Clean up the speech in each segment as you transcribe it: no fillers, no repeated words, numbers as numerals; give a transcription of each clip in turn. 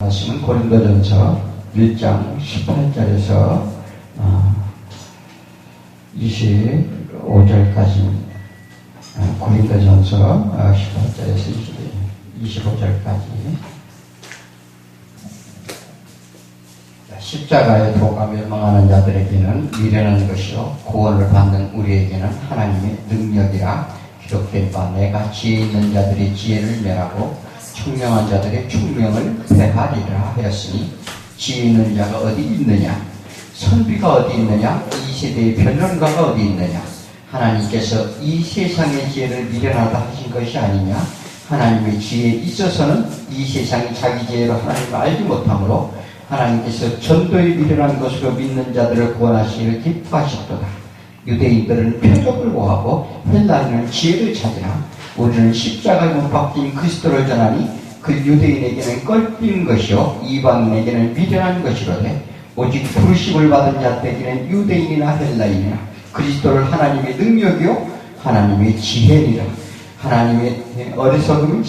말씀은 고린도전서 1장 18절에서 25절까지 고린도전서 18절에서 25절까지 십자가의 도가 멸망하는 자들에게는 미련한 것이요 구원을 받는 우리에게는 하나님의 능력이라 기록된 바 내가 지혜 있는 자들의 지혜를 멸하고 총명한 자들의 총명을 폐하리라 하였으니 지혜 있는 자가 어디 있느냐 선비가 어디 있느냐 이 세대의 변론가가 어디 있느냐 하나님께서 이 세상의 지혜를 미련하다 하신 것이 아니냐 하나님의 지혜에 있어서는 이 세상이 자기 지혜로 하나님을 알지 못하므로 하나님께서 전도에 미련한 것으로 믿는 자들을 구원하시기를 기뻐하셨도다. 유대인들은 표적을 구하고 헬라인은 지혜를 찾으나 우리는 십자가에 못 박힌 그리스도를 전하니 그 유대인에게는 껄린 것이요 이방인에게는 미련한 것이로되 오직 부르심을 받은 자들에게는 유대인이나 헬라인이나 그리스도를 하나님의 능력이요 하나님의 지혜니라. 하나님의 어리석음이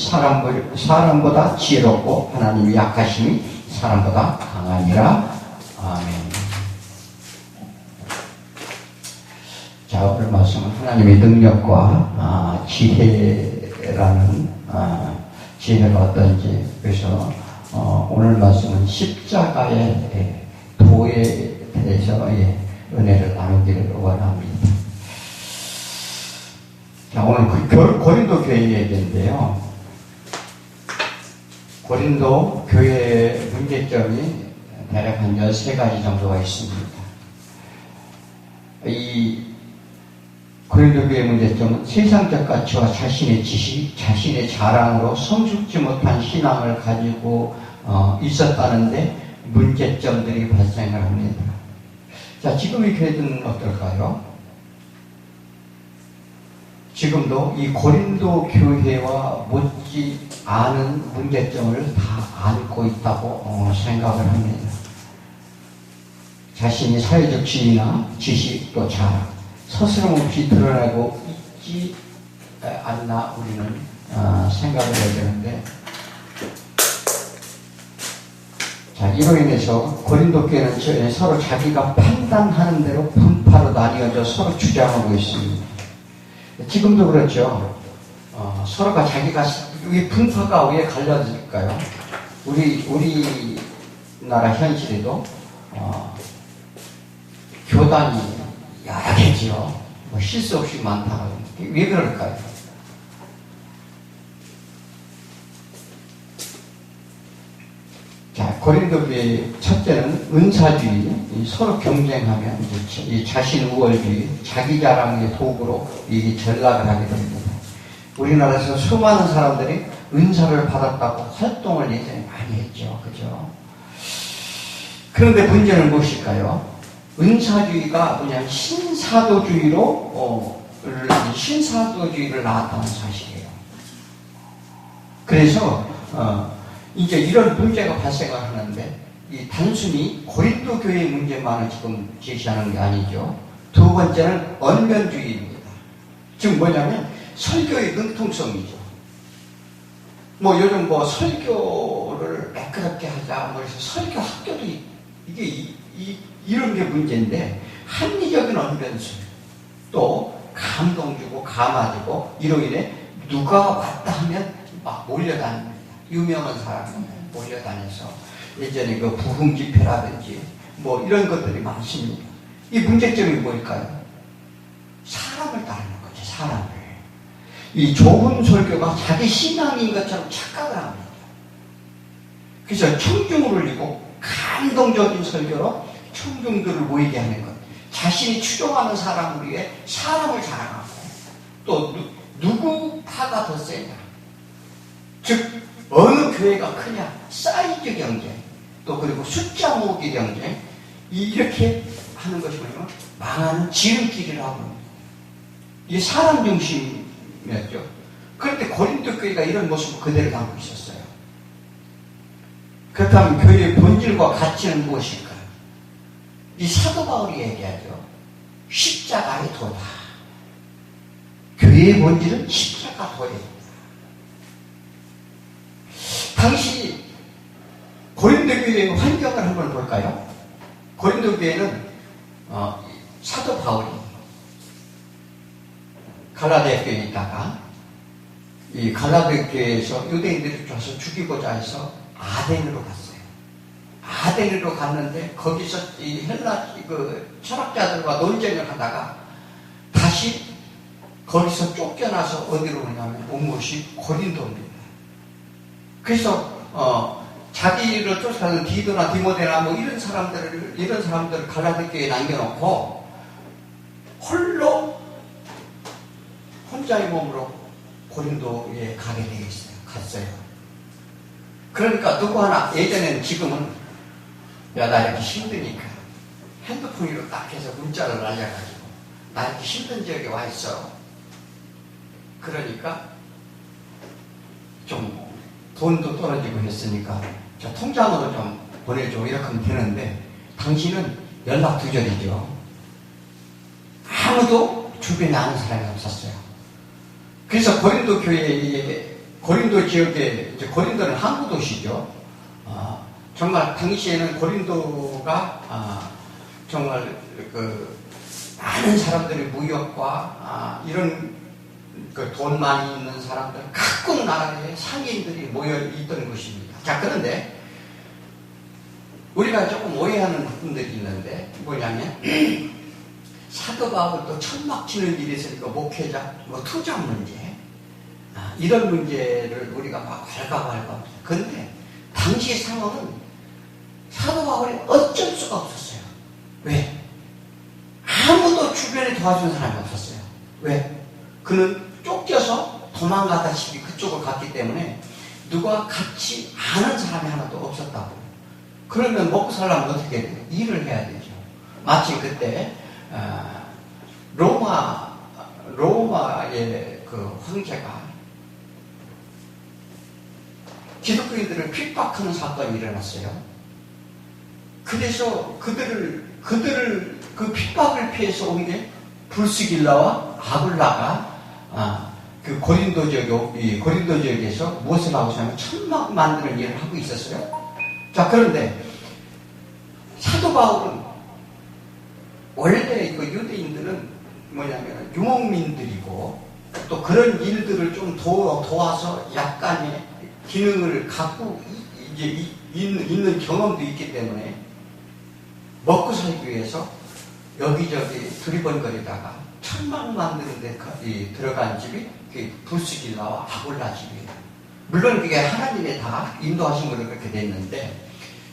사람보다 지혜롭고 하나님의 약하심이 사람보다 강하니라. 아멘. 자, 오늘 말씀은 하나님의 능력과 지혜라는 지혜가 어떤지, 그래서 오늘 말씀은 십자가의 도에 대해서 은혜를 나누기를 원합니다. 자, 오늘 고린도 교회 얘기인데요. 고린도 교회의 문제점이 대략 한 13가지 정도가 있습니다. 이 고린도 교회의 문제점은 세상적 가치와 자신의 지식, 자신의 자랑으로 성숙지 못한 신앙을 가지고 있었다는데 문제점들이 발생을 합니다. 자, 지금의 교회들은 어떨까요? 지금도 이 고린도 교회와 못지 않은 문제점을 다 안고 있다고 생각을 합니다. 자신이 사회적 지위나 지식 또 자랑, 서스럼없이 드러나고 있지 않나 우리는 생각을 해야 되는데, 자, 이로 인해서 고린도 교회는 서로 자기가 판단하는 대로 분파로 나뉘어져 서로 주장하고 있습니다. 지금도 그렇죠. 서로가 자기가 이 분파가 왜 갈려질까요? 우리나라 현실에도 교단이 여러 개지요. 쉴 수 없이 많다고. 왜 그럴까요? 자, 고린도 교회의 첫째는 은사주의, 서로 경쟁하며 이 자신 우월주의, 자기 자랑의 도구로 이 전락을 하게 됩니다. 우리나라에서 수많은 사람들이 은사를 받았다고 활동을 예전에 많이 했죠. 그죠? 그런데 문제는 무엇일까요? 은사주의가 그냥 신사도주의를 낳았다는 사실이에요. 그래서 이제 이런 문제가 발생을 하는데, 이 단순히 고린도 교회의 문제만을 지금 제시하는 게 아니죠. 두 번째는 언변주의입니다. 즉 뭐냐면 설교의 능통성이죠. 요즘 설교를 매끄럽게 하자, 그래서 설교 학교도 이게 이런 게 문제인데, 합리적인 언변술, 또 감동 주고 감화 주고, 이로 인해 누가 왔다 하면 막 몰려다닙니다. 유명한 사람이 몰려다녀서 예전에 그 부흥 집회라든지 이런 것들이 많습니다. 이 문제점이 뭘까요? 사람을 따르는 거죠. 사람을. 이 좋은 설교가 자기 신앙인 것처럼 착각을 합니다. 그래서 청중을 울리고 감동적인 설교로 청중들을 모이게 하는 것. 자신이 추종하는 사람을 위해 사람을 자랑하고, 또 누구 파가 더 세냐, 즉 어느 교회가 크냐, 사이즈 경쟁, 또 그리고 숫자 모으기 경쟁, 이렇게 하는 것이 뭐냐면 망하는 지름길이라고 합니다. 이게 사람 중심이었죠. 그런데 고린도 교회가 이런 모습을 그대로 담고 있었어요. 그렇다면 교회의 본질과 가치는 무엇일까요? 이 사도 바울이 얘기하죠. 십자가의 도다. 교회의 본질은 십자가 도예요. 당시 고린도 고린도 교회의 환경을 한번 볼까요? 고린도 교회는 사도 바울이 갈라디아 교회에 있다가 이 갈라디아 교회에서 유대인들이 쫓아서 죽이고자 해서 아덴으로 갔어요. 아덴으로 갔는데 거기서 이 헬라 철학자들과 논쟁을 하다가 다시 거기서 쫓겨나서 어디로 오냐면 온 곳이 고린도입니다. 그래서 자기를 쫓아가는 디도나 디모데나 뭐 이런 사람들을 갈라디아 교회에 남겨놓고 혼자의 몸으로 고린도에 가게 되어 있어요. 갔어요. 그러니까 누구 하나 예전에는 지금은 야 나 이렇게 힘드니까 핸드폰으로 딱 해서 문자를 날려가지고 나 이렇게 힘든 지역에 와 있어. 그러니까 좀 돈도 떨어지고 했으니까 저 통장으로 좀 보내줘 이렇게 하면 되는데 당신은 연락 두절이죠. 아무도 주변에 아는 사람이 없었어요. 그래서 고린도 교회에 고린도 지역에 이제 고린도는 항구 도시죠. 정말 당시에는 고린도가 정말 많은 사람들의 무역과 이런 돈 많이 있는 사람들, 각국 나라의 상인들이 모여 있던 곳입니다. 자, 그런데 우리가 조금 오해하는 부분들이 있는데 뭐냐면 사도 바울도 천막 치는 일이 있으니까 목회자, 투자 문제 이런 문제를 우리가 막 괄가괄가. 그런데 당시 상황은 사도 바울이 어쩔 수가 없었어요. 왜? 아무도 주변에 도와주는 사람이 없었어요. 왜? 그는 쫓겨서 도망가다시피 그쪽을 갔기 때문에 누가 같이 아는 사람이 하나도 없었다고. 그러면 먹고 살려면 어떻게 해야 돼요? 일을 해야 되죠. 마치 그때 로마의 그 황제가 기독교인들을 핍박하는 사건이 일어났어요. 그래서 그들을 그 핍박을 피해서 온 게 불스길라와 아굴라가 그 고린도 지역에서 무엇을 하고 있냐면 천막 만드는 일을 하고 있었어요. 자, 그런데 사도 바울은 원래 그 유대인들은 뭐냐면 유목민들이고 또 그런 일들을 좀 도와서 약간의 기능을 갖고 이제 있는 경험도 있기 때문에 먹고 살기 위해서 여기저기 두리번거리다가 천막 만드는 데 들어간 집이 불스길라와 아굴라 집이에요. 물론 그게 하나님의 다 인도하심으로 그렇게 됐는데,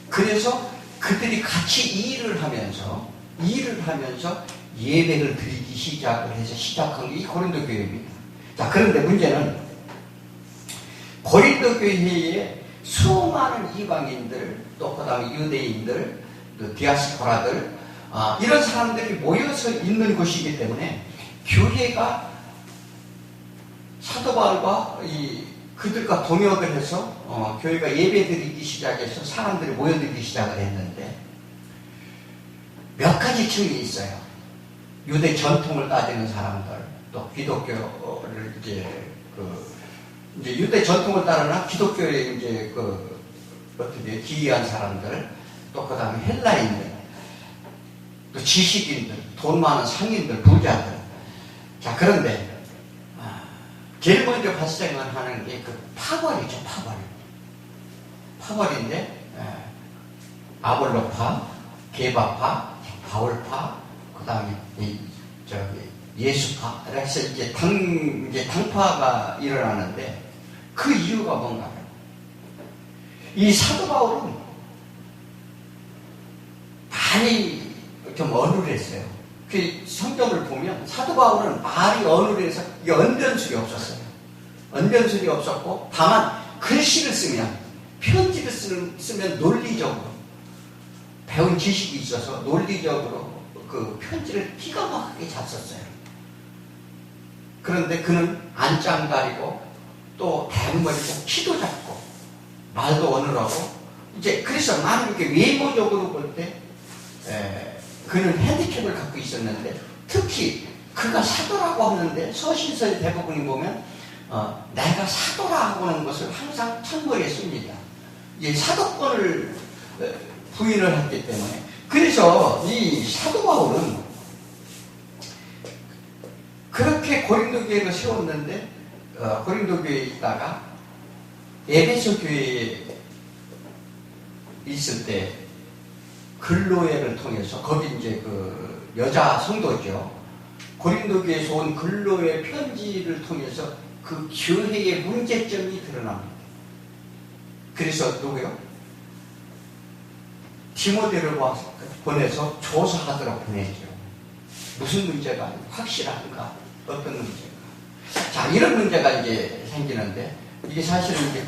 그래서 그들이 같이 일을 하면서 예배를 드리기 시작한 게 이 고린도 교회입니다. 자, 그런데 문제는 고린도 교회에 수많은 이방인들, 또 그 다음에 유대인들, 또 디아스포라들, 이런 사람들이 모여서 있는 곳이기 때문에 교회가 사도 바울과 그들과 동역을 해서 교회가 예배드리기 시작해서 사람들이 모여들기 시작을 했는데 몇 가지 층이 있어요. 유대 전통을 따지는 사람들, 또 기독교를 이제 유대 전통을 따르나 기독교에 이제 어떻게 기이한 사람들, 또 그 다음에 헬라인들, 또 지식인들, 돈 많은 상인들, 부자들. 자, 그런데 제일 먼저 발생하는 게 그 파벌이죠, 파벌. 파벌인데 아볼로파, 게바파, 바울파, 그 다음에 예수파, 그래서 이제 당파가 일어나는데 그 이유가 뭔가요? 이 사도 바울은 많이 좀 어눌했어요. 그 성경을 보면 사도 바울은 말이 어눌해서 언변술이 없었어요. 언변술이 없었고, 다만 글씨를 쓰면, 편지를 쓰면 논리적으로 배운 지식이 있어서 논리적으로 그 편지를 기가 막히게 잘 썼어요. 그런데 그는 안짱 가리고 또 대머리고 키도 작고 말도 어눌하고, 이제 그래서 많은 이렇게 외모적으로 볼 때 그는 핸디캡을 갖고 있었는데, 특히 그가 사도라고 하는데 서신서의 대부분이 보면 내가 사도라 하고 하는 것을 항상 첫머리에 씁니다. 이 사도권을 부인을 했기 때문에. 그래서 이 사도 바울은 그렇게 고린도 교회를 세웠는데 고린도 교회에 있다가 에베소 교회에 있을 때 글로에를 통해서 거기 이제 그 여자 성도죠. 고린도 교회에서 온 글로에 편지를 통해서 그 교회의 문제점이 드러납니다. 그래서 누구요? 디모데를 보내서 조사하도록 보내죠. 무슨 문제가 확실한가? 어떤 문제가? 자, 이런 문제가 이제 생기는데, 이게 사실은 이제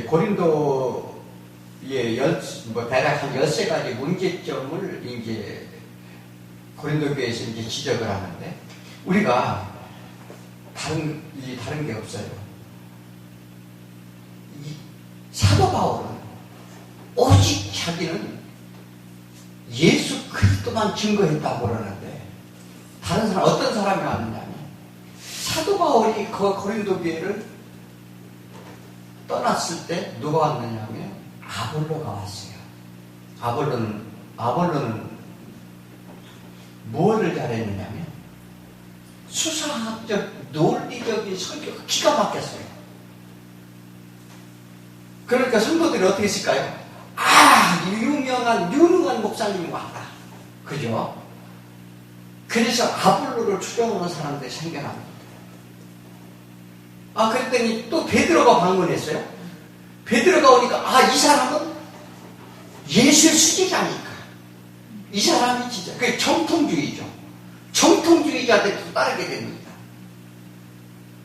고린도의 대략 한 13가지 문제점을 이제 고린도 교회에서 이제 지적을 하는데, 우리가 다른 게 없어요. 이 사도 바울은 오직 자기는 예수 그리스도만 증거했다고 그러는데, 다른 사람, 어떤 사람이 왔느냐면, 사도 바울이 그 고린도 교회를 떠났을 때 누가 왔느냐면 아볼로가 왔어요. 아볼로는 무엇을 잘했느냐면 수사학적, 논리적인 설교가 기가 막혔어요. 그러니까 성도들이 어떻게 했을까요? 유능한 목사님이 왔다. 그죠? 그래서 아볼로를 추종하는 사람들이 생겨납니다. 그랬더니 또 베드로가 방문했어요. 베드로가 오니까, 이 사람은 예수의 수제자니까. 이 사람이 진짜, 그게 정통주의죠. 정통주의자들도 따르게 됩니다.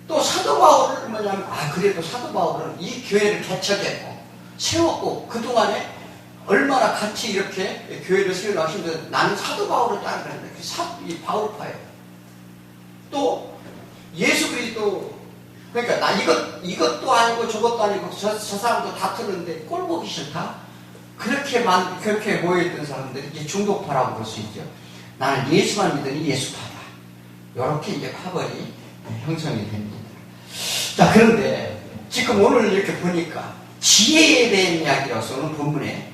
또 사도 바울을 뭐냐면, 그래도 사도 바울은 이 교회를 개척했고, 세웠고, 그동안에 얼마나 같이 이렇게 교회를 세워나가시는데, 나는 사도 바울을 따르는데, 이 바울파예요. 또, 예수 그리스도, 그러니까 나 이것도 아니고 저것도 아니고 저 사람도 다투는데 꼴 보기 싫다. 그렇게 모여있던 사람들이 이제 중독파라고 볼 수 있죠. 나는 예수만 믿으니 예수파다. 이렇게 이제 파벌이 형성이 됩니다. 자, 그런데 지금 오늘 이렇게 보니까 지혜에 대한 이야기라서 오늘 본문에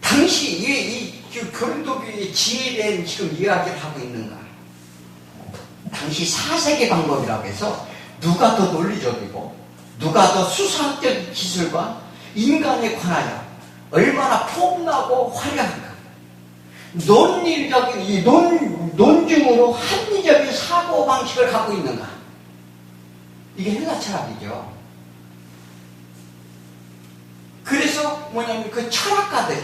당시 이 고린도 교회의 지혜에 대한 지금 이야기를 하고 있는가? 당시 4세계 방법이라고 해서 누가 더 논리적이고 누가 더 수사학적 기술과 인간에 관하여 얼마나 폼나고 화려한가, 논리적인 이 논증으로 합리적인 사고방식을 갖고 있는가, 이게 헬라 철학이죠. 그래서 뭐냐면 그 철학을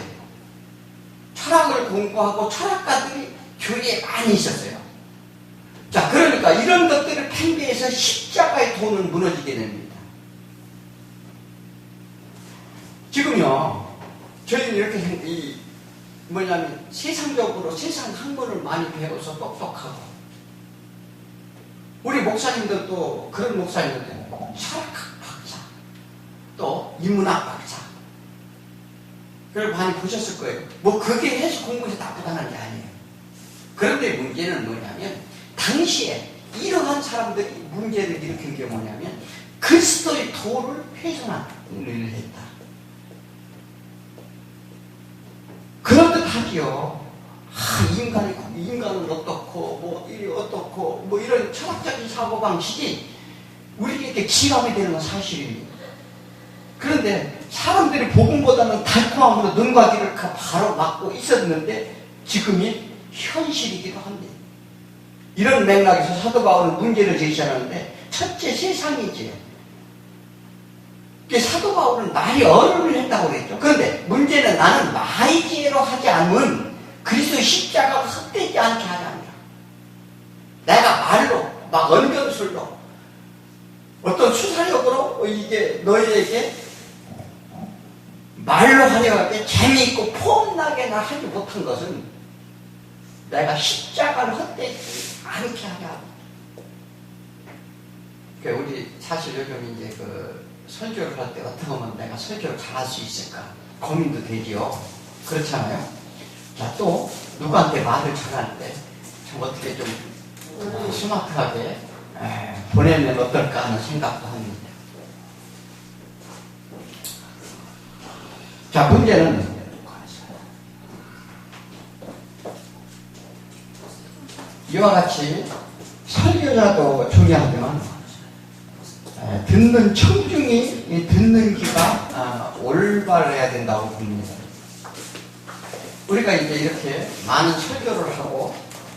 공부하고 철학가들이 교회에 많이 있었어요. 자, 그러니까 이런 것들을 팽배해서 십자가의 도는 무너지게 됩니다. 지금요, 저희는 이렇게 세상적으로 세상 학문을 많이 배워서 똑똑하고, 우리 목사님들도 그런 목사님들, 철학학 박사, 또 인문학 박사, 그걸 많이 보셨을 거예요. 그게 해서 공부해서 나쁘다는 게 아니에요. 그런데 문제는 뭐냐면, 당시에 이러한 사람들이 문제를 일으킨 게 뭐냐면 그리스도의 도를 훼손한 일을 했다. 그런듯하지요. 인간은 어떻고 일이 어떻고 이런 철학적인 사고방식이 우리에게 기감이 되는 건 사실입니다. 그런데 사람들이 복음보다는 달콤함으로 눈과 귀를 바로 막고 있었는데 지금이 현실이기도 합니다. 이런 맥락에서 사도 바울은 문제를 제시하는데, 첫째 세상이지. 사도 바울은 말이 어른을 했다고 그랬죠. 그런데 문제는 나는 말의 지혜로 하지 않으면 그리스도의 십자가가 헛되지 않게 하자. 내가 말로, 언변술로, 어떤 수사력으로 이게 너희에게 말로 하려고 재미있고 폼나게나 하지 못한 것은 내가 십자가를 헛되지 않게 하자. 우리 사실 요즘 이제 설교를 할 때 어떻게 하면 내가 설교를 잘할 수 있을까 고민도 되지요. 그렇잖아요. 자, 또 누구한테 말을 전하는데 좀 어떻게 좀 스마트하게 보내면 어떨까 하는 생각도 합니다. 자, 문제는 이와 같이 설교자도 중요하지만 듣는 청중이 듣는 귀가 올바르야 된다고 봅니다. 우리가 이제 이렇게 많은 설교를 하고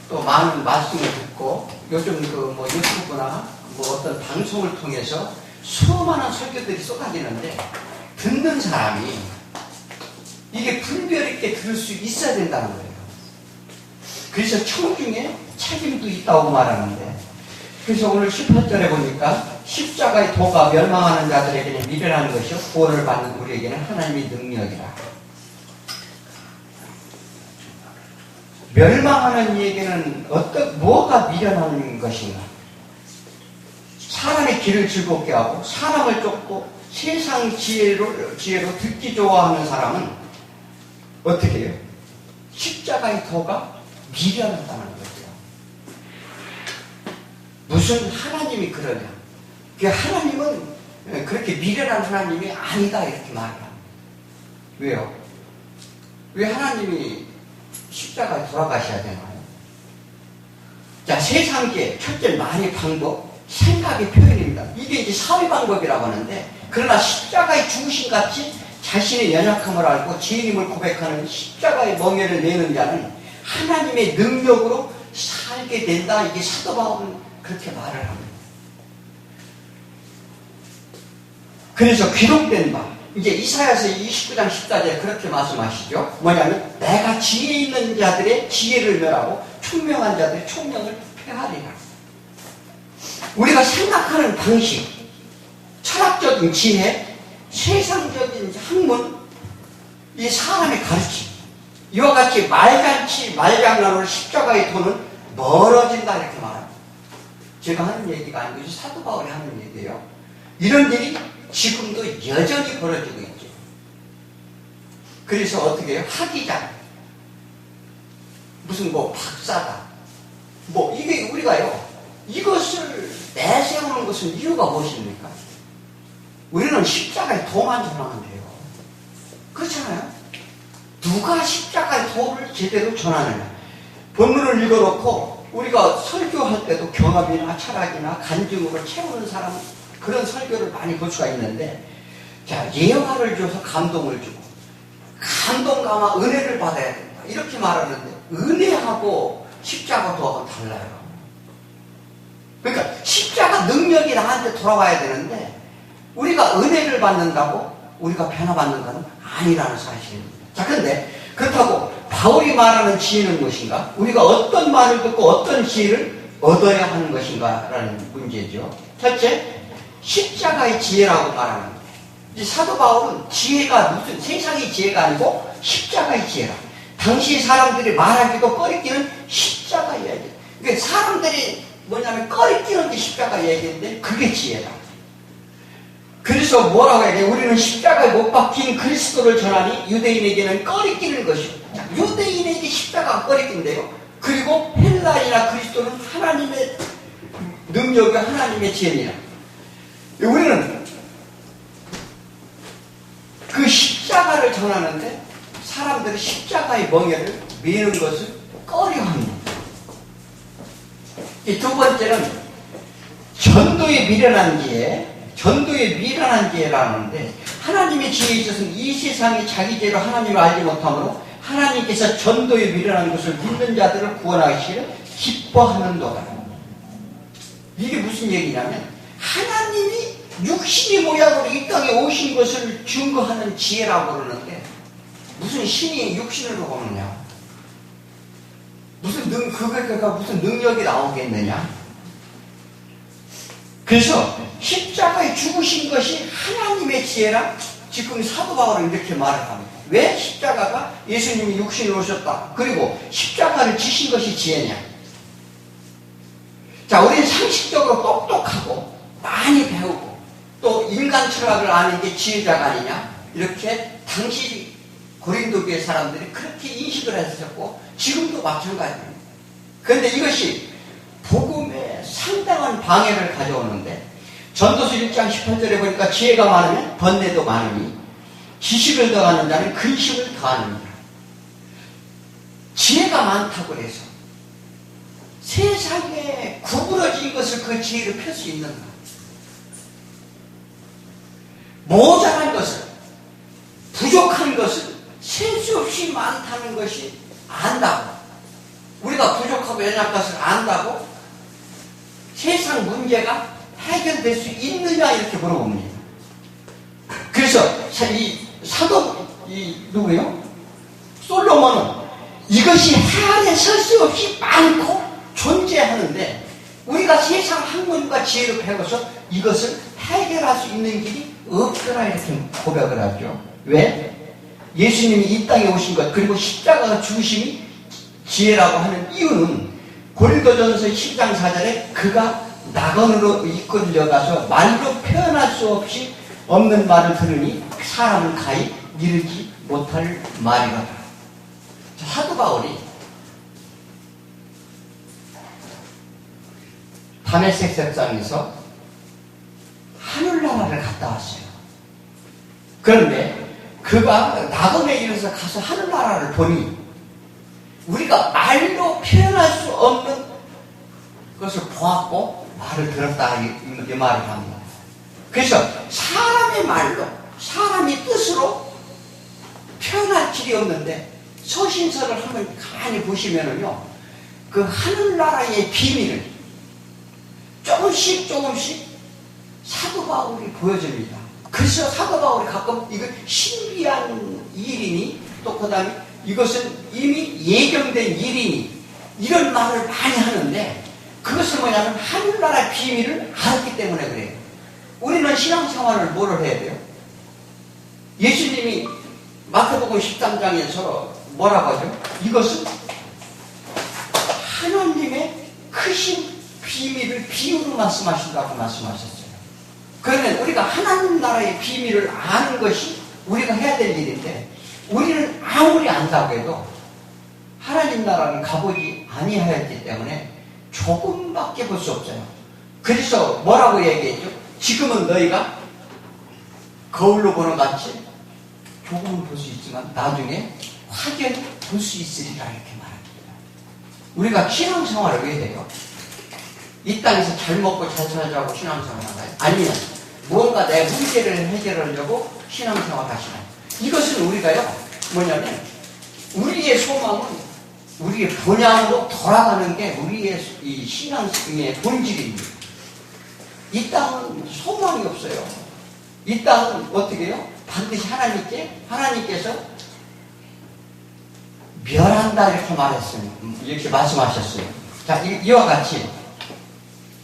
또 많은 말씀을 듣고 요즘 뭐 유튜브나 뭐 어떤 방송을 통해서 수많은 설교들이 쏟아지는데 듣는 사람이 이게 분별 있게 들을 수 있어야 된다는 거예요. 그래서 청중에 책임도 있다고 말하는데, 그래서 오늘 18절에 보니까 십자가의 도가 멸망하는 자들에게는 미련한 것이요 구원을 받는 우리에게는 하나님의 능력이라. 멸망하는 이에게는 뭐가 미련한 것인가? 사람의 길을 즐겁게 하고 사람을 쫓고 세상 지혜로 듣기 좋아하는 사람은 어떻게 해요? 십자가의 도가 미련하다는 거죠. 무슨 하나님이 그러냐? 하나님은 그렇게 미련한 하나님이 아니다 이렇게 말합니다. 왜요? 왜 하나님이 십자가에 돌아가셔야 되나요? 자, 세상계 첫째 말의 방법, 생각의 표현입니다. 이게 이제 사회 방법이라고 하는데, 그러나 십자가의 죽으심 같이 자신의 연약함을 알고 죄인임을 고백하는 십자가의 멍에를 내는 자는 하나님의 능력으로 살게 된다. 이게 사도 바울은 그렇게 말을 합니다. 그래서 기록된 바, 이제 이사야서 29장 14절에 그렇게 말씀하시죠. 뭐냐면 내가 지혜 있는 자들의 지혜를 멸하고 총명한 자들의 총명을 폐하리라. 우리가 생각하는 방식, 철학적인 지혜, 세상적인 학문, 이 사람의 가르침, 이와 같이 말잔치 말장난으로 십자가의 도는 멀어진다 이렇게 말합니다. 제가 하는 얘기가 아니고 사도 바울이 하는 얘기예요. 이런 일이 지금도 여전히 벌어지고 있죠. 그래서 어떻게 해요? 학위자, 무슨 뭐 박사다, 뭐 이게 우리가요 이것을 내세우는 것은 이유가 무엇입니까? 우리는 십자가의 도만 전하면 돼요. 그렇잖아요? 누가 십자가의 도를 제대로 전하느냐? 본문을 읽어놓고 우리가 설교할 때도 경험이나 철학이나 간증으로 채우는 사람, 그런 설교를 많이 볼 수가 있는데, 자, 예화를 줘서 감동을 주고 감동 감아 은혜를 받아야 된다 이렇게 말하는데, 은혜하고 십자가도 달라요. 그러니까 십자가 능력이 나한테 돌아와야 되는데 우리가 은혜를 받는다고 우리가 변화받는다는 아니라는 사실입니다. 자, 그런데 그렇다고 바울이 말하는 지혜는 무엇인가? 우리가 어떤 말을 듣고 어떤 지혜를 얻어야 하는 것인가 라는 문제죠. 첫째, 십자가의 지혜라고 말하는 거예요. 이 사도 바울은 지혜가 무슨 세상의 지혜가 아니고 십자가의 지혜라. 당시 사람들이 말하기도 꺼리끼는 십자가 이야기. 그러니까 사람들이 뭐냐면 꺼리끼는 게 십자가 이야기인데 그게 지혜다. 그래서 뭐라고 해야 돼? 우리는 십자가에 못 박힌 그리스도를 전하니 유대인에게는 꺼리끼는 것이요. 유대인에게 십자가가 꺼리낀대요. 그리고 헬라이나 그리스도는 하나님의 능력이 하나님의 지혜니라. 우리는 그 십자가를 전하는데 사람들이 십자가의 멍에를 미는 것을 꺼려합니다. 이 두 번째는 전도에 미련한 지혜, 전도에 미련한 지혜라는데, 하나님의 지혜에 있어서는 이 세상이 자기 죄로 하나님을 알지 못하므로 하나님께서 전도에 미련한 것을 믿는 자들을 구원하시기를 기뻐하는도다. 이게 무슨 얘기냐면 하나님이 육신의 모양으로 이 땅에 오신 것을 증거하는 지혜라고 그러는데, 무슨 신이 육신을 보느냐? 그가 무슨 능력이 나오겠느냐? 그래서 십자가에 죽으신 것이 하나님의 지혜라 지금 사도 바울은 이렇게 말을 합니다. 왜 십자가가 예수님이 육신으로 오셨다. 그리고 십자가를 지신 것이 지혜냐? 자, 우리는 상식적으로 똑똑하고 많이 배우고 또 인간 철학을 아는 게 지혜자가 아니냐? 이렇게 당시 고린도교의 사람들이 그렇게 인식을 했었고 지금도 마찬가지입니다. 그런데 이것이 복음에 상당한 방해를 가져오는데, 전도서 1장 18절에 보니까 지혜가 많으면 번뇌도 많으니 지식을 더하는 자는 근심을 더하느니라. 지혜가 많다고 해서 세상에 구부러진 것을 그 지혜로 펼 수 있는가? 모자란 것을, 부족한 것을 셀 수 없이 많다는 것이 안다고, 우리가 부족하고 연약한 것을 안다고 세상 문제가 해결될 수 있느냐 이렇게 물어봅니다. 그래서 이 사도 누구예요? 솔로몬은 이것이 해안에 설 수 없이 많고 존재하는데 우리가 세상 학문과 지혜로 배워서 이것을 해결할 수 있는 길이 없더라 이렇게 고백을 하죠. 왜? 예수님이 이 땅에 오신 것, 그리고 십자가 죽으심이 지혜라고 하는 이유는 고린도전서 10장 4절에 그가 낙원으로 이끌려가서 말로 표현할 수 없이 없는 말을 들으니 사람은 가히 이르지 못할 말이로다. 사도 바울이 다메섹 석상에서 하늘나라를 갔다 왔어요. 그런데 그가 낙원에 이르러서 가서 하늘나라를 보니 우리가 말로 표현할 수 없는 것을 보았고 말을 들었다 이 말을 합니다. 그래서 사람의 말로, 사람이 뜻으로 표현할 길이 없는데 서신서를 한번 가만히 보시면은요, 그 하늘나라의 비밀을 조금씩 사도 바울이 보여줍니다. 그래서 사도 바울이 가끔 이거 신비한 일이니 또 그 다음에 이것은 이미 예견된 일이니 이런 말을 많이 하는데 그것은 뭐냐면 하늘나라의 비밀을 알았기 때문에 그래요. 우리는 신앙생활을 뭐를 해야 돼요? 예수님이 마태복음 13장에서 뭐라고 하죠? 이것은 하나님의 크신 비밀을 비유로 말씀하신다고 말씀하셨어요. 그러면 우리가 하나님 나라의 비밀을 아는 것이 우리가 해야 될 일인데 우리는 아무리 안다고 해도 하나님 나라는 가보지 아니하였기 때문에 조금밖에 볼 수 없어요. 그래서 뭐라고 얘기했죠? 지금은 너희가 거울로 보는 같이 조금은 볼 수 있지만 나중에 확연히 볼 수 있으리라 이렇게 말합니다. 우리가 신앙생활을 왜 해요? 이 땅에서 잘 먹고 잘 살자고 신앙생활 하나요? 아니면 무언가 내 문제를 해결하려고 신앙생활 하시나요? 이것은 우리가요 뭐냐면 우리의 소망은 우리의 본향으로 돌아가는 게 우리의 이 신앙의 본질입니다. 이 땅은 소망이 없어요. 이 땅은 어떻게 해요? 반드시 하나님께서 멸한다 이렇게 말했어요. 이렇게 말씀하셨어요. 자, 이와 같이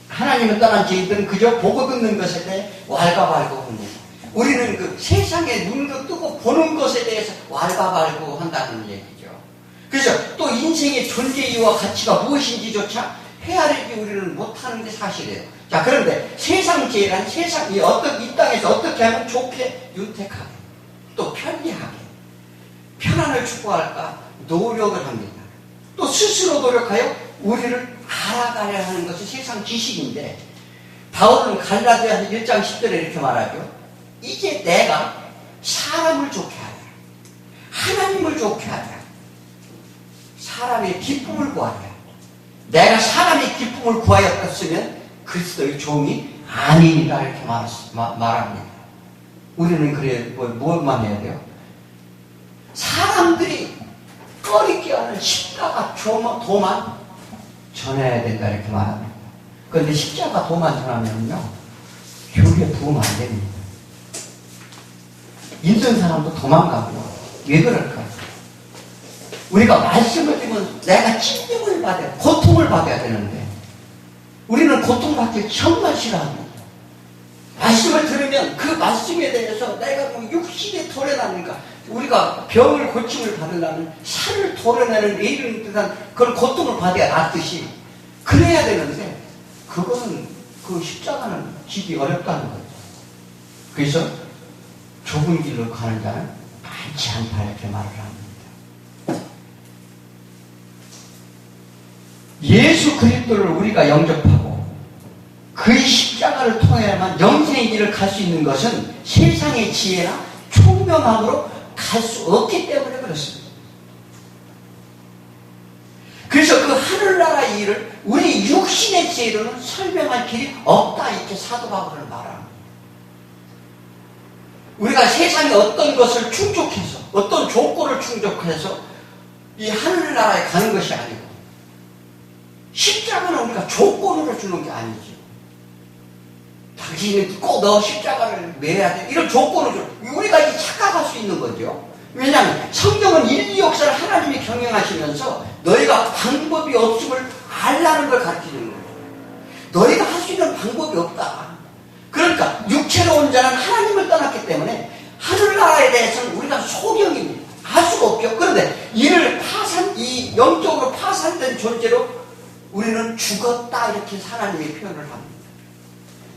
하나님을 떠난 죄인들은 그저 보고 듣는 것에 대해 왈가왈부합니다. 우리는 그 세상에 눈도 뜨고 보는 것에 대해서 왈가왈부 한다는 얘기죠. 그래서 또 인생의 존재 이유와 가치가 무엇인지조차 헤아리지 우리는 못하는 게 사실이에요. 자, 그런데 세상 죄란 이 땅에서 어떻게 하면 좋게 윤택하게 또 편리하게 편안을 추구할까 노력을 합니다. 또 스스로 노력하여 우리를 알아가려 하는 것이 세상 지식인데 바울은 갈라디아서 1장 10절에 이렇게 말하죠. 이제 내가 사람을 좋게 하랴 하나님을 좋게 하랴 사람의 기쁨을 구하랴. 내가 사람의 기쁨을 구하였으면 그리스도의 종이 아니니라 이렇게 말합니다. 우리는 그래 무엇만 해야 돼요? 사람들이 꺼리게 하는 십자가 도만 전해야 된다 이렇게 말합니다. 그런데 십자가 도만 전하면요 교회에 부으면 안 됩니다. 있는 사람도 도망가고요. 왜 그럴까요? 우리가 말씀을 들으면 내가 찔림을 받아야 고통을 받아야 되는데 우리는 고통받기 정말 싫어합니다. 말씀을 들으면 그 말씀에 대해서 내가 뭐 육신에 도려나니까 우리가 병을 고침을 받으려면 살을 도려내는 이런 듯한 그런 고통을 받아야 낫듯이 그래야 되는데 그거는 그 십자가는 지기 어렵다는 거죠. 그래서 좁은 길로 가는 자는 많지 않다 이렇게 말을 합니다. 예수 그리스도를 우리가 영접하고 그의 십자가를 통해야만 영생의 길을 갈 수 있는 것은 세상의 지혜나 총명함으로 갈 수 없기 때문에 그렇습니다. 그래서 그 하늘나라의 일을 우리 육신의 지혜로는 설명할 길이 없다, 이렇게 사도 바울은 말합니다. 우리가 세상에 어떤 것을 충족해서, 어떤 조건을 충족해서 이 하늘나라에 가는 것이 아니고, 십자가는 우리가 조건으로 주는 게 아니지. 당신이 꼭 너 십자가를 매야 돼, 이런 조건을 줘. 우리가 이제 착각할 수 있는 거죠. 왜냐하면 성경은 인류 역사를 하나님이 경영하시면서 너희가 방법이 없음을 알라는 걸 가르치는 거예요. 너희가 할 수 있는 방법이 없다. 그러니까 육체로 온 자는 하나님을 떠났기 때문에 하늘나라에 대해서는 우리가 소경입니다. 할 수가 없죠. 그런데 이를 이 영적으로 파산된 존재로 우리는 죽었다, 이렇게 하나님이 표현을 합니다.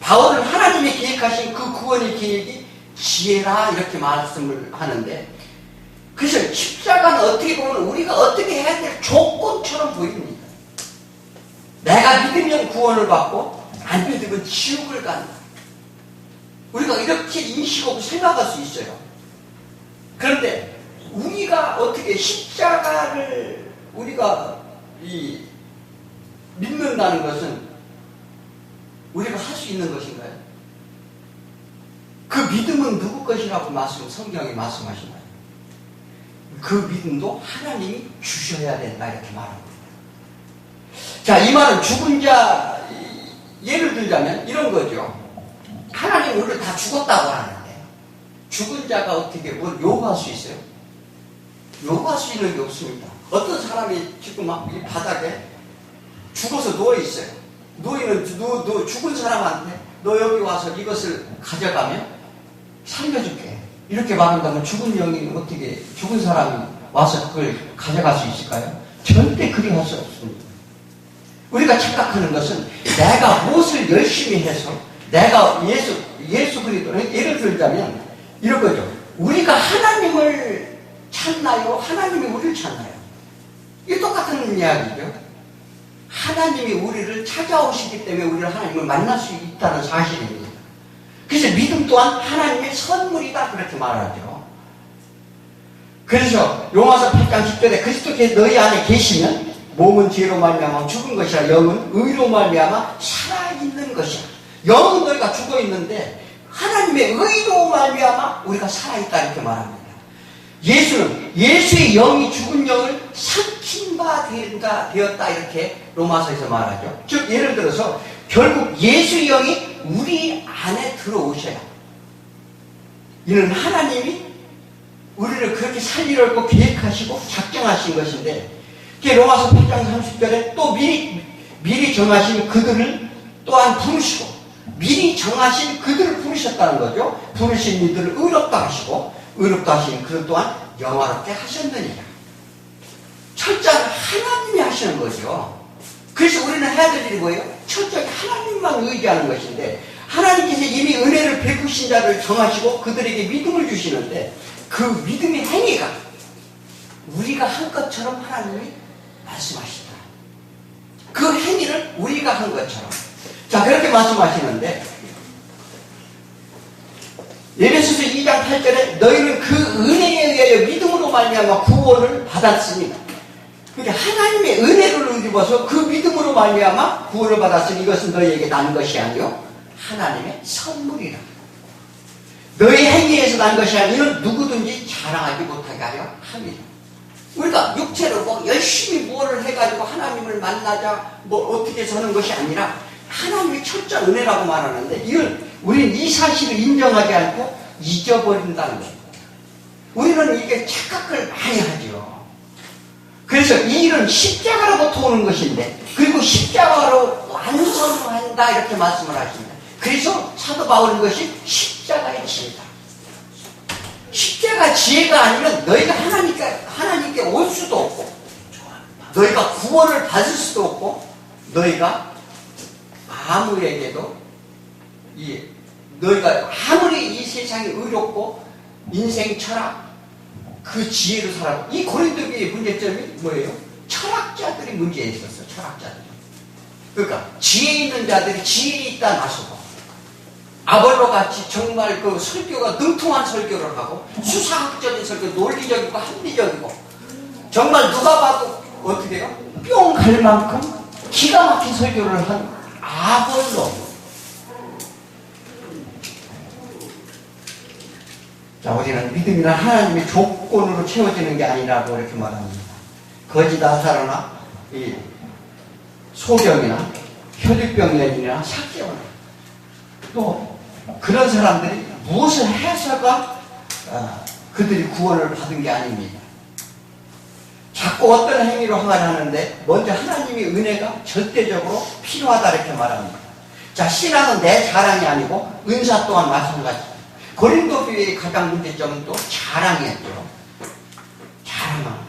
바울은 하나님이 계획하신 그 구원의 계획이 지혜라, 이렇게 말씀을 하는데, 그래서 십자가는 어떻게 보면 우리가 어떻게 해야 될 조건처럼 보입니다. 내가 믿으면 구원을 받고 안 믿으면 지옥을 간다. 우리가 이렇게 인식하고 생각할 수 있어요. 그런데 우리가 어떻게 십자가를 우리가 믿는다는 것은 우리가 할 수 있는 것인가요? 그 믿음은 누구 것이라고 성경이 말씀하시나요? 그 믿음도 하나님이 주셔야 된다, 이렇게 말합니다. 자, 이 말은 죽은 자, 예를 들자면 이런 거죠. 하나님 우리를 다 죽었다고 하는데 죽은 자가 어떻게 뭘 요구할 수 있어요? 요구할 수 있는 게 없습니다. 어떤 사람이 지금 막 이 바닥에 죽어서 누워있어요. 죽은 사람한테 너 여기 와서 이것을 가져가면 살려줄게, 이렇게 말한다면 죽은 영이 어떻게, 죽은 사람이 와서 그걸 가져갈 수 있을까요? 절대 그리 할 수 없습니다. 우리가 착각하는 것은 내가 무엇을 열심히 해서 내가 예수 그리스도를 예를 들자면 이런 거죠. 우리가 하나님을 찾나요? 하나님이 우리를 찾나요? 이 똑같은 이야기죠. 하나님이 우리를 찾아오시기 때문에 우리를 하나님을 만날 수 있다는 사실입니다. 그래서 믿음 또한 하나님의 선물이다, 그렇게 말하죠. 그래서 로마서 8장 10절에 그리스도께서 너희 안에 계시면 몸은 죄로 말미암아 죽은 것이라 영은 의로 말미암아 살아있는 것이야. 영은 너희가 죽어있는데 하나님의 의로 말미암아 우리가 살아있다, 이렇게 말합니다. 예수는 예수의 영이 죽은 영을 삼킨 바 되었다, 이렇게 로마서에서 말하죠. 즉 예를 들어서 결국 예수의 영이 우리 안에 들어오셔야, 이는 하나님이 우리를 그렇게 살리려고 계획하시고 작정하신 것인데, 로마서 8장 30절에 또 미리 정하신 그들을 또한 부르시고, 미리 정하신 그들을 부르셨다는 거죠. 부르신 이들을 의롭다 하시고, 의롭다 하신 그들 또한 영화롭게 하셨느니라. 철저히 하나님이 하시는 거죠. 그래서 우리는 해야 될 일이 뭐예요? 철저히 하나님만 의지하는 것인데, 하나님께서 이미 은혜를 베푸신 자를 정하시고 그들에게 믿음을 주시는데, 그 믿음의 행위가 우리가 한 것처럼 하나님이 말씀하시다. 그 행위를 우리가 한 것처럼. 자, 그렇게 말씀하시는데, 에베소서 2장 8절에 너희는 그 은혜에 의하여 믿음으로 말미암아 구원을 받았습니다. 그러니까 하나님의 은혜를 입어서 그 믿음으로 말미암아 구원을 받았으니 이것은 너희에게 난 것이 아니요 하나님의 선물이라. 너희 행위에서 난 것이 아니면 누구든지 자랑하지 못하게 하려 합니다. 우리가 육체로 뭐 열심히 뭐를 해가지고 하나님을 만나자 뭐 어떻게 해서 하는 것이 아니라 하나님의 철저한 은혜라고 말하는데, 이걸 우리는 이 사실을 인정하지 않고 잊어버린다는 겁니다. 우리는 이게 착각을 많이 하죠. 그래서 이 일은 십자가로부터 오는 것인데, 그리고 십자가로 완성한다, 이렇게 말씀을 하십니다. 그래서 사도 바울은 것이 십자가의 지혜다. 십자가 지혜가 아니면 너희가 하나님께 올 수도 없고, 너희가 구원을 받을 수도 없고, 너희가 아무에게도 너희가 아무리 이 세상이 의롭고 인생 철학 그 지혜로 살아. 이 고린도교의 문제점이 뭐예요? 철학자들이 문제에 있었어. 철학자들. 그러니까 지혜 있는 자들이 지혜 있다 나서고, 아볼로 같이 정말 그 설교가 능통한 설교를 하고 수사학적인 설교, 논리적이고 합리적이고 정말 누가 봐도 어떻게 해요? 뿅 갈 만큼 기가 막힌 설교를 한 아볼로. 자, 우리는 믿음이란 하나님의 조건으로 채워지는 게 아니라고 이렇게 말합니다. 거짓 아사로나 이 소경이나 혈육병연이나 사개원 또 그런 사람들이 무엇을 해서가 그들이 구원을 받은 게 아닙니다. 자꾸 어떤 행위로 하는데 먼저 하나님의 은혜가 절대적으로 필요하다 이렇게 말합니다. 자, 신앙은 내 자랑이 아니고 은사 또한 마찬가지. 고린도 교회의 가장 문제점은 또 자랑이었죠. 자랑은.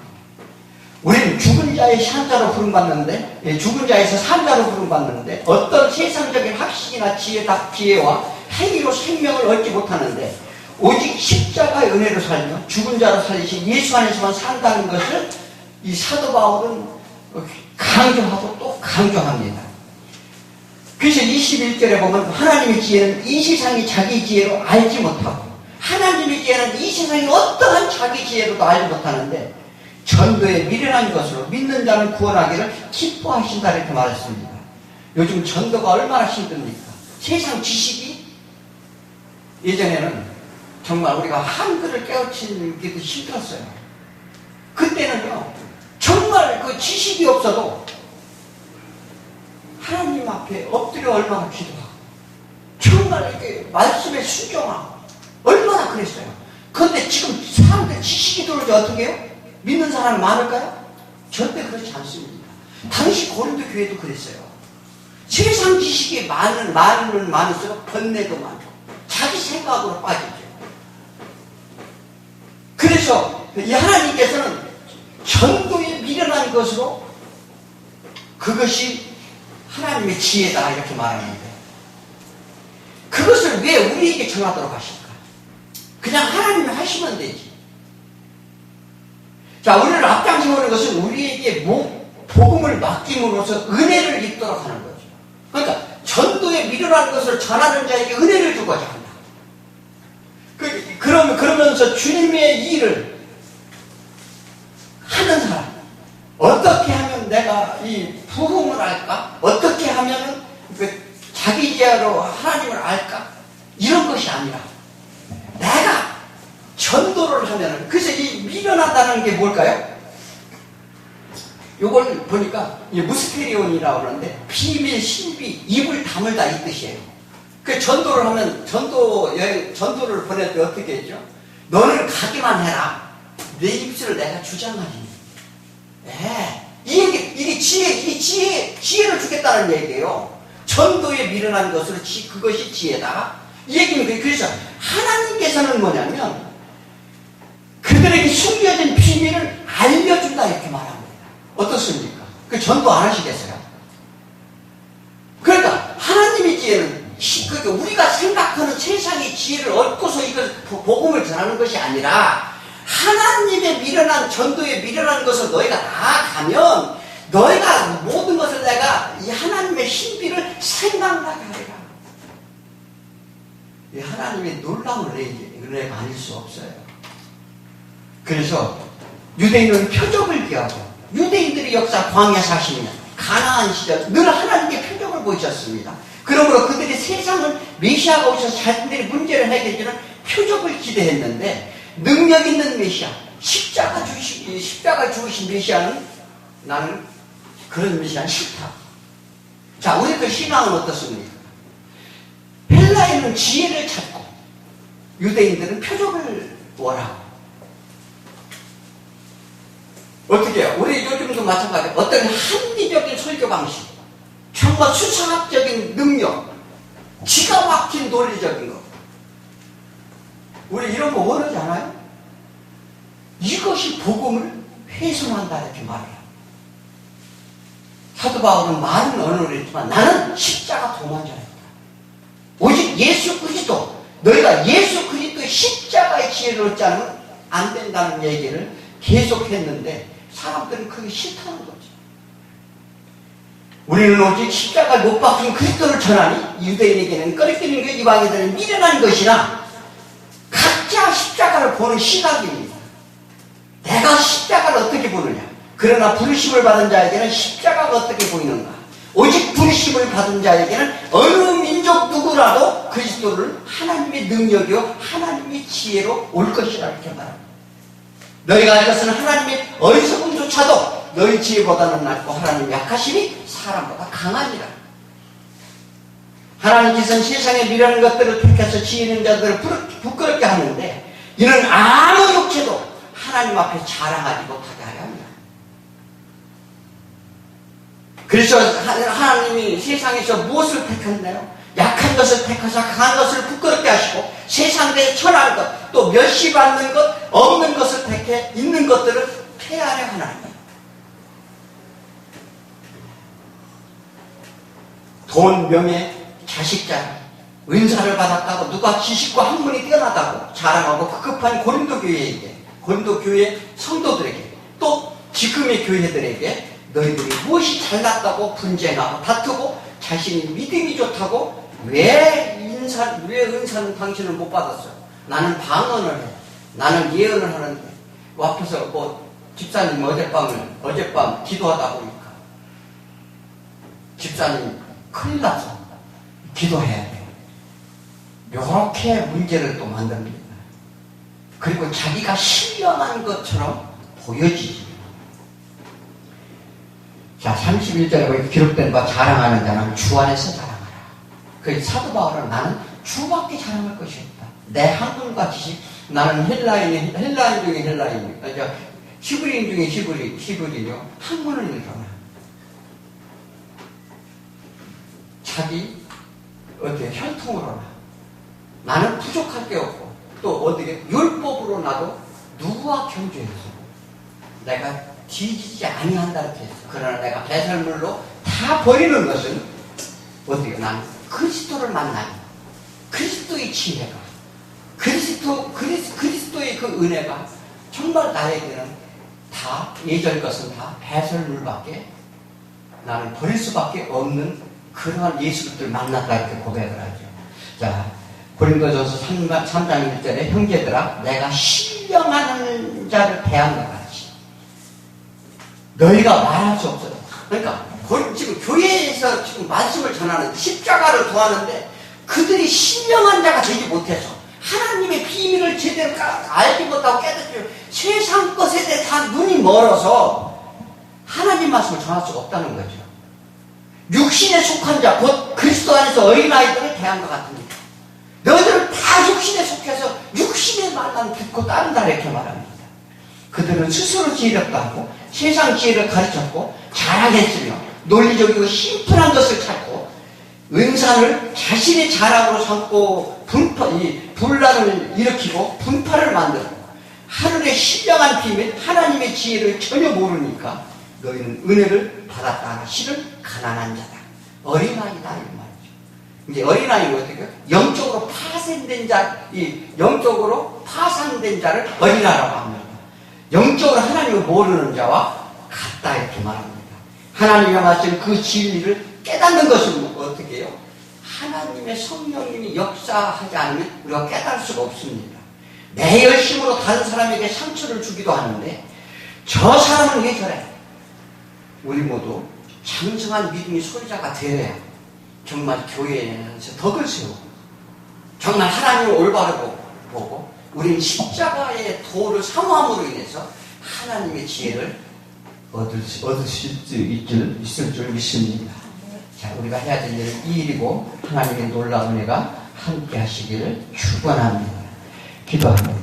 우리는 죽은 자의 산자로 부름받는데, 죽은 자에서 산자로 부름받는데, 어떤 세상적인 학식이나 지혜와 행위로 생명을 얻지 못하는데, 오직 십자가의 은혜로 살며 죽은 자로 살리신 예수 안에서만 산다는 것을 이 사도 바울은 강조하고 또 강조합니다. 그래서 21절에 보면 하나님의 지혜는 이 세상이 자기 지혜로 알지 못하고 하나님의 지혜는 이 세상이 어떠한 자기 지혜로도 알지 못하는데 전도에 미련한 것으로 믿는 자는 구원하기를 기뻐하신다 이렇게 말했습니다. 요즘 전도가 얼마나 힘듭니까? 세상 지식이 예전에는 정말 우리가 한글을 깨우치기도 힘들었어요. 그때는요 정말 그 지식이 없어도 하나님 앞에 엎드려 얼마나 기도하고 정말 이렇게 말씀에 순종하고 얼마나 그랬어요. 그런데 지금 사람들 지식이 들어오지 어떻게 해요? 믿는 사람이 많을까요? 절대 그렇지 않습니다. 당시 고린도 교회도 그랬어요. 세상 지식이 많을수록 번뇌도 많고 자기 생각으로 빠지죠. 그래서 이 하나님께서는 전도에 미련한 것으로 그것이 하나님의 지혜다 이렇게 말하는데 그것을 왜 우리에게 전하도록 하실까? 그냥 하나님이 하시면 되지. 자, 우리를 앞장서오는 것은 우리에게 복음을 맡김으로써 은혜를 입도록 하는 거죠. 그러니까 전도에 미련한 것을 전하는 자에게 은혜를 주고자 한다. 그러면서 주님의 일을 하는 사람, 어떻게 하면 내가 이 부흥을 알까? 어떻게 하면 자기 지혜로 하나님을 알까? 이런 것이 아니라 내가 전도를 하면은, 그래서 이 미련하다는 게 뭘까요? 요걸 보니까 무스테리온이라고 그러는데 비밀, 신비, 입을 다물다 이 뜻이에요. 그 전도를 하면 전도를 보낼 때 어떻게 했죠? 너는 가기만 해라. 내 입술을 내가 주장하니. 네. 이게 지혜를 주겠다는 얘기예요. 전도에 미련한 것으로 그것이 지혜다. 이 얘기는 그래서 하나님께서는 뭐냐면 그들에게 숨겨진 비밀을 알려준다 이렇게 말합니다. 어떻습니까? 그 전도 안 하시겠어요? 그러니까 하나님의 지혜는 우리가 생각하는 세상의 지혜를 얻고서 이걸 복음을 전하는 것이 아니라 하나님의 미련한 전도에 미련한 것을 너희가 나아가면 너희가 모든 것을 내가 이 하나님의 신비를 생각나게 하리라. 이 하나님의 놀라운 은혜가 아닐 수 없어요. 그래서 유대인은 표적을 기하고 유대인들의 역사 광야 40년 가나안 시절 늘 하나님께 표적을 보이셨습니다. 그러므로 그들이 세상은 메시아가 오셔서 자신들의 문제를 해결해주는 표적을 기대했는데 능력 있는 메시아, 십자가 죽으신 메시아는 나는 그런 메시아는 싫다. 자, 우리 그 신앙은 어떻습니까? 헬라인은 지혜를 찾고 유대인들은 표적을 원하고 어떻게 해요? 우리 요즘도 마찬가지로 어떤 합리적인 설교 방식, 정말 수상학적인 능력, 기가 막힌 논리적인 것, 우리 이런 거 원하지 않아요? 이것이 복음을 훼손한다 이렇게 말해요. 사도 바울은 많은 언어를 했지만 나는 십자가 도만자였다. 오직 예수 그리스도, 너희가 예수 그리스도의 십자가의 지혜를 얻지 않으면 안 된다는 얘기를 계속했는데 사람들은 그게 싫다는 거지. 우리는 오직 십자가를 못 박힌 그리스도를 전하니 유대인에게는 꺼리끼는 것, 이방인들은 미련한 것이나 각자 십자가를 보는 시각입니다. 내가 십자가를 어떻게 보느냐. 그러나 부르심을 받은 자에게는 십자가가 어떻게 보이는가. 오직 부르심을 받은 자에게는 어느 민족 누구라도 그리스도를 하나님의 능력이요 하나님의 지혜로 올 것이라 이렇게 말합니다. 너희가 알 것은 하나님의 어리석음조차도 너희 지혜보다는 낫고 하나님의 약하심이 사람보다 강하니라. 하나님께서는 세상에 미련한 것들을 택해서 지혜 있는 자들을 부끄럽게 하는데 이는 아무 육체도 하나님 앞에 자랑하지 못하게 하려 합니다. 그래서 하나님이 세상에서 무엇을 택했나요? 약한 것을 택하사 강한 것을 부끄럽게 하시고 세상에 천한 것, 또 멸시받는 것, 없는 것을 택해 있는 것들을 폐하려 하나님. 돈, 명예, 자식자, 은사를 받았다고 누가 지식과 학문이 뛰어나다고 자랑하고 급급한 고린도 교회에게, 고린도 교회 성도들에게, 또 지금의 교회들에게 너희들이 무엇이 잘났다고 분쟁하고 다투고 자신이 믿음이 좋다고 왜 은사는 당신을 못 받았어요? 나는 방언을 해. 나는 예언을 하는데 앞에서 집사님 어젯밤 기도하다 보니까 집사님 큰일 나서 기도해야 돼요. 이렇게 문제를 또 만듭니다. 그리고 자기가 신령한 것처럼 보여지지. 자, 31절에 기록된 바 자랑하는 자는 주 안에서 자랑하라. 그 사도 바울은 나는 주밖에 자랑할 것이 없다. 내 학문과 지식, 나는 헬라인 중에 헬라인, 히브리인 중에 히브리요. 학문을 일어나. 자기 혈통으로나 나는 부족할 게 없고 또 어떻게 율법으로 나도 누구와 경주해서 내가 뒤지지 아니한다 이렇게 했어. 그러나 내가 배설물로 다 버리는 것은 어떻게 나는 그리스도를 만나니 그리스도의 지혜가 그리스도의 그 은혜가 정말 나에게는 다 예전 것은 다 배설물밖에 나는 버릴 수밖에 없는 그러한 예수를 만났다 이렇게 고백을 하죠. 자, 고린도전서 3장 1절에 형제들아 내가 신령하는 자를 대한 것 같이 너희가 말할 수 없어요. 그러니까 지금 교회에서 지금 말씀을 전하는데 십자가를 도하는데 그들이 신령한 자가 되지 못해서 하나님의 비밀을 제대로 알지 못하고 깨닫지 세상 것에 대해 다 눈이 멀어서 하나님 말씀을 전할 수가 없다는 거죠. 육신에 속한 자, 곧 그리스도 안에서 어린아이들을 대한 것 같습니다. 너희들은 다 육신에 속해서 육신의 말만 듣고 따른다 이렇게 말합니다. 그들은 스스로 지혜롭다 하고 세상 지혜를 가르쳤고 자랑했으며 논리적이고 심플한 것을 찾고 은사를 자신의 자랑으로 삼고 분란을 일으키고 분파를 만들고 하늘의 신령한 비밀 하나님의 지혜를 전혀 모르니까 너희는 은혜를 받았다 하나 실은 가난한 자다. 어린아이다 이 말이죠. 이제 어린아이는 어떻게 해요? 영적으로 파생된 자, 영적으로 파상된 자를 어린아이라고 합니다. 영적으로 하나님을 모르는 자와 같다 이렇게 말합니다. 하나님의 말씀 그 진리를 깨닫는 것은 어떻게 해요? 하나님의 성령님이 역사하지 않으면 우리가 깨달을 수가 없습니다. 내 열심으로 다른 사람에게 상처를 주기도 하는데 저 사람은 왜 저래? 우리 모두 장성한 믿음의 소유자가 되어야 정말 교회에서 덕을 세우고 정말 하나님을 올바르고 보고 우리는 십자가의 도를 사모함으로 인해서 하나님의 지혜를 얻으실 수 있을 줄 믿습니다. 자, 우리가 해야 될 일은 이 일이고 하나님의 놀라운 은혜가 함께 하시기를 축원합니다. 기도합니다.